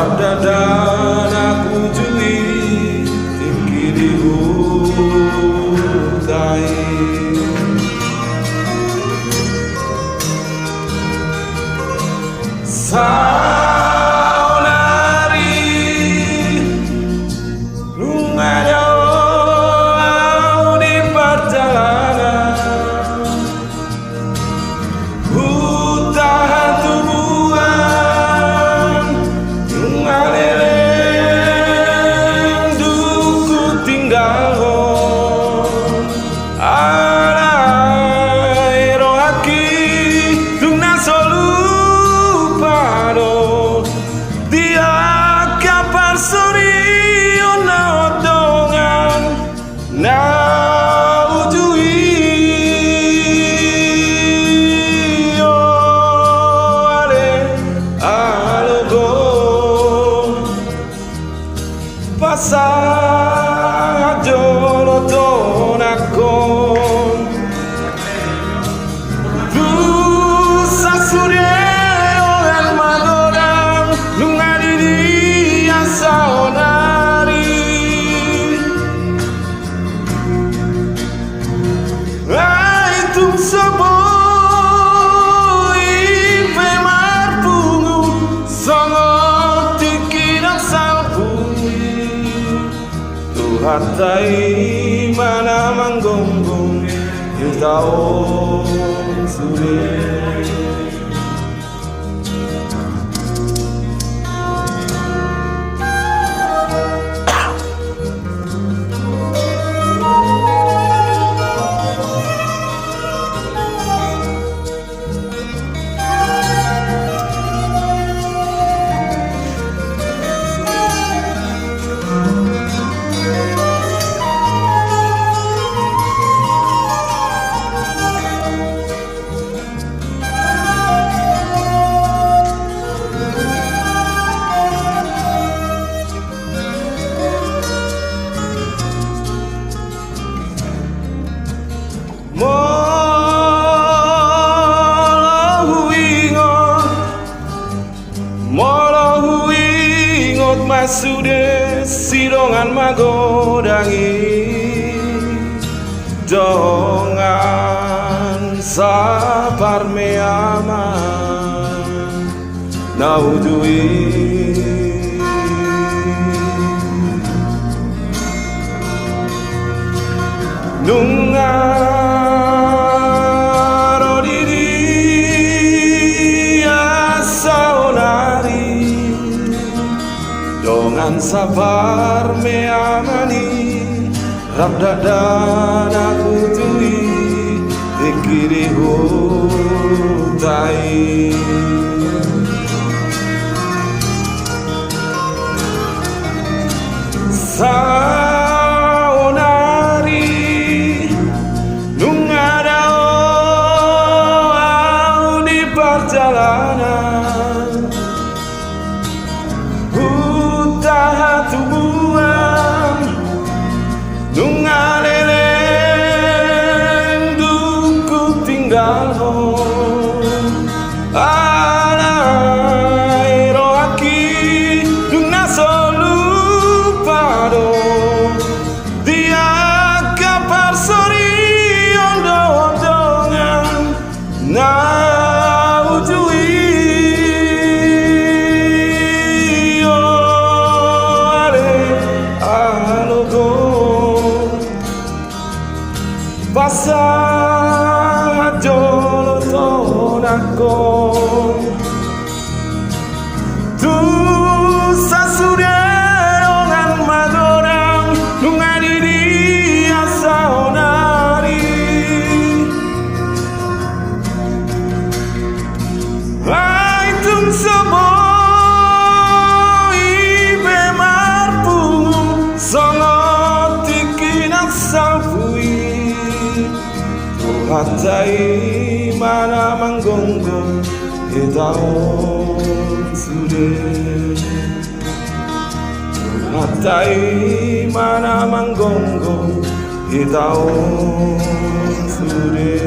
Rabdadan aku jui tinggi di hutai. Saunari lunga jauh di perjalanan, hutan tubuhan lunga leleng duku tinggal Passaggio tonakon tu sasureo el madoram lungadi dia saonari ai tum saboi pe marpungu sangat tikiran salpui hatai mana manggonggong yutao sure. Masude sidongan magodangi dongan sabar meaman naudui nungaro diri asaonari dongan sabar meamani rabdadan aku tui dikiri hutai. Saonari nungadao au di perjalanan, tubuhan lunga leleng duku tinggal alai roaki lunga solupado dia kapar sori ondo-ondongan naujui passaggio tonakon tu sasureo ngan madoram lungadi dia saonari ai tum saboi be marpung sangat tikinak salpui hatai mana manggonggong itaon sude. Hatai mana manggonggong itaon sude.